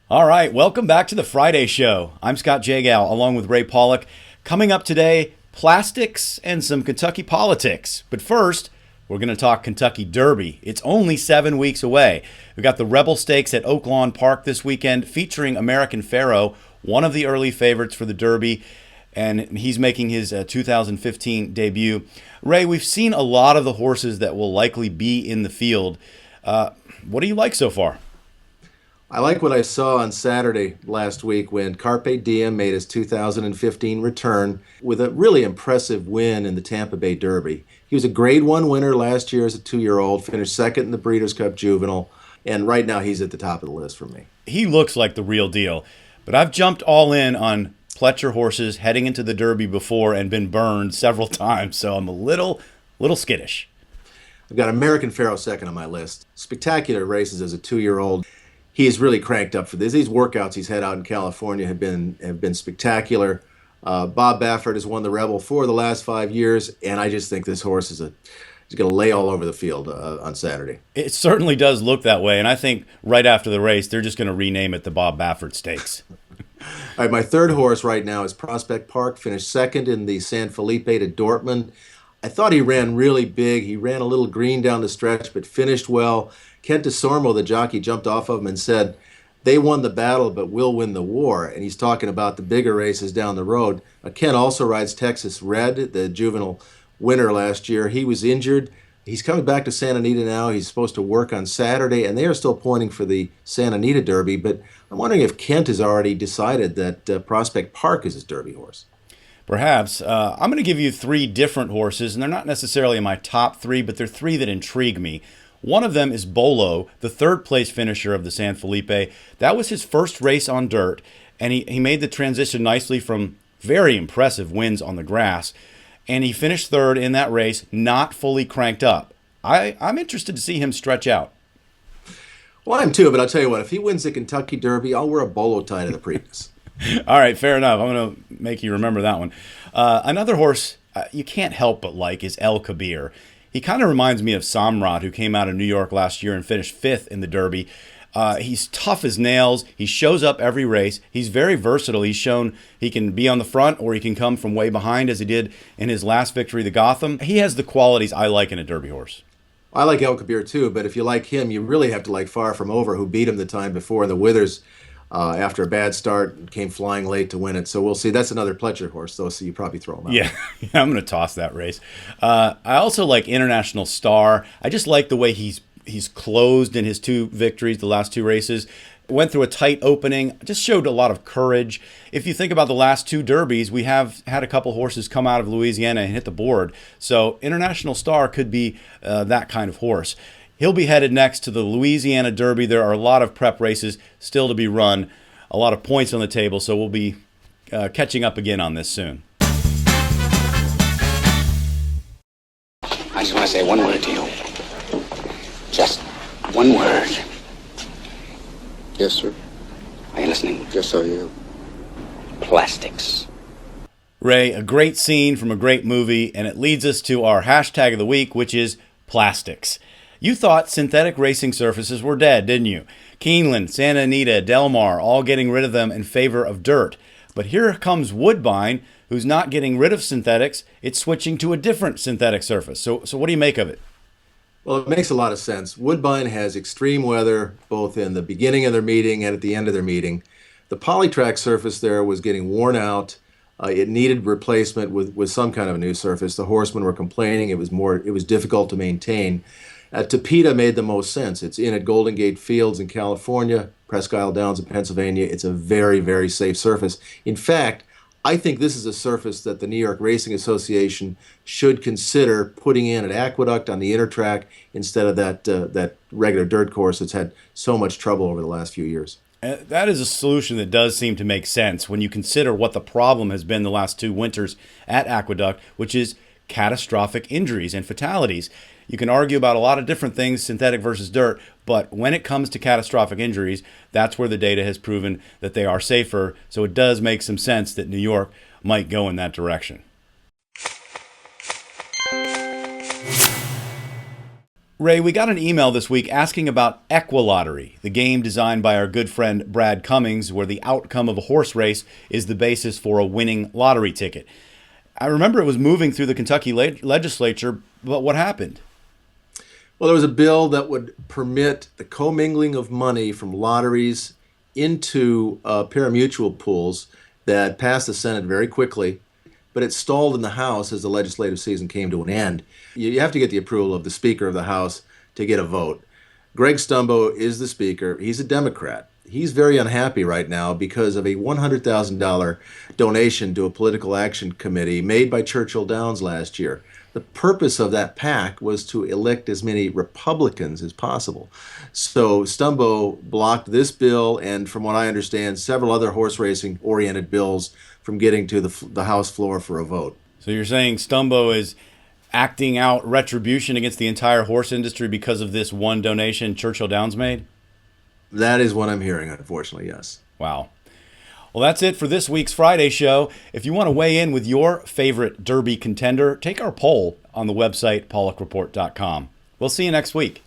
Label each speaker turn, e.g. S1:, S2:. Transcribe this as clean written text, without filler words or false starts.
S1: All right, welcome back to the Friday show. I'm Scott Jagow, along with Ray Paulick. Coming up today, plastics and some Kentucky politics. But first, we're going to talk Kentucky Derby. It's only 7 weeks away. We've got the Rebel Stakes at Oak Lawn Park this weekend, featuring American Pharoah, one of the early favorites for the Derby, and he's making his 2015 debut. Ray, we've seen a lot of the horses that will likely be in the field. What do you like so far?
S2: I like what I saw on Saturday last week when Carpe Diem made his 2015 return with a really impressive win in the Tampa Bay Derby. He was a Grade 1 winner last year as a 2-year-old, finished second in the Breeders' Cup Juvenile, and right now he's at the top of the list for me.
S1: He looks like the real deal, but I've jumped all in on Pletcher horses heading into the Derby before and been burned several times, so I'm a little skittish.
S2: I've got American Pharoah second on my list. Spectacular races as a 2-year-old. He's really cranked up for this. These workouts he's had out in California have been spectacular. Bob Baffert has won the Rebel for the last 5 years, and I just think this horse he's going to lay all over the field on Saturday.
S1: It certainly does look that way, and I think right after the race they're just going to rename it the Bob Baffert Stakes.
S2: All right, my third horse right now is Prospect Park, finished second in the San Felipe to Dortmund. I thought he ran really big. He ran a little green down the stretch, but finished well. Kent DeSormo, the jockey, jumped off of him and said, "They won the battle, but we'll win the war." And he's talking about the bigger races down the road. Kent also rides Texas Red, the juvenile winner last year. He was injured. He's coming back to Santa Anita now. He's supposed to work on Saturday, and they are still pointing for the Santa Anita Derby. But I'm wondering if Kent has already decided that Prospect Park is his Derby horse.
S1: Perhaps. I'm going to give you three different horses, and they're not necessarily in my top three, but they're three that intrigue me. One of them is Bolo, the third-place finisher of the San Felipe. That was his first race on dirt, and he made the transition nicely from very impressive wins on the grass, and he finished third in that race, not fully cranked up. I'm interested to see him stretch out.
S2: Well, I am too, but I'll tell you what, if he wins the Kentucky Derby, I'll wear a bolo tie to the Preakness.
S1: All right, fair enough. I'm going to make you remember that one. Another horse you can't help but like is El Kebir. He kind of reminds me of Samrat, who came out of New York last year and finished fifth in the Derby. He's tough as nails. He shows up every race. He's very versatile. He's shown he can be on the front or he can come from way behind, as he did in his last victory, the Gotham. He has the qualities I like in a Derby horse.
S2: I like El Kebir too, but if you like him, you really have to like Far From Over, who beat him the time before in the Withers after a bad start and came flying late to win it. So we'll see. That's another Pletcher horse, though, so you probably throw him out.
S1: Yeah, I'm going to toss that race. I also like International Star. I just like the way he's closed in his two victories, the last two races. Went through a tight opening, just showed a lot of courage. If you think about the last two Derbies, we have had a couple horses come out of Louisiana and hit the board. So International Star could be that kind of horse. He'll be headed next to the Louisiana Derby. There are a lot of prep races still to be run, a lot of points on the table, so we'll be catching up again on this soon.
S3: I just want to say one word to you. Just one word.
S4: Yes, sir.
S3: Are you listening?
S4: Yes, I am.
S3: Plastics.
S1: Ray, a great scene from a great movie, and it leads us to our hashtag of the week, which is plastics. You thought synthetic racing surfaces were dead, didn't you? Keeneland, Santa Anita, Del Mar, all getting rid of them in favor of dirt. But here comes Woodbine, who's not getting rid of synthetics. It's switching to a different synthetic surface. So what do you make of it?
S2: Well, it makes a lot of sense. Woodbine has extreme weather, both in the beginning of their meeting and at the end of their meeting. The polytrack surface there was getting worn out. It needed replacement with some kind of a new surface. The horsemen were complaining it was difficult to maintain. Tapeta made the most sense. It's in at Golden Gate Fields in California, Presque Downs in Pennsylvania. It's a very, very safe surface. In fact, I think this is a surface that the New York Racing Association should consider putting in an aqueduct on the inner track instead of that regular dirt course that's had so much trouble over the last few years.
S1: That is a solution that does seem to make sense when you consider what the problem has been the last two winters at Aqueduct, which is catastrophic injuries and fatalities. You can argue about a lot of different things, synthetic versus dirt, but when it comes to catastrophic injuries, that's where the data has proven that they are safer. So it does make some sense that New York might go in that direction. Ray, we got an email this week asking about Equi Lottery, the game designed by our good friend Brad Cummings, where the outcome of a horse race is the basis for a winning lottery ticket. I remember it was moving through the Kentucky legislature, but what happened?
S2: Well, there was a bill that would permit the commingling of money from lotteries into pari-mutuel pools that passed the Senate very quickly, but it stalled in the House as the legislative season came to an end. You have to get the approval of the Speaker of the House to get a vote. Greg Stumbo is the Speaker. He's a Democrat. He's very unhappy right now because of a $100,000 donation to a political action committee made by Churchill Downs last year. The purpose of that PAC was to elect as many Republicans as possible. So Stumbo blocked this bill and, from what I understand, several other horse racing oriented bills from getting to the House floor for a vote.
S1: So you're saying Stumbo is acting out retribution against the entire horse industry because of this one donation Churchill Downs made?
S2: That is what I'm hearing, unfortunately, yes.
S1: Wow. Well, that's it for this week's Friday show. If you want to weigh in with your favorite Derby contender, take our poll on the website, paulickreport.com. We'll see you next week.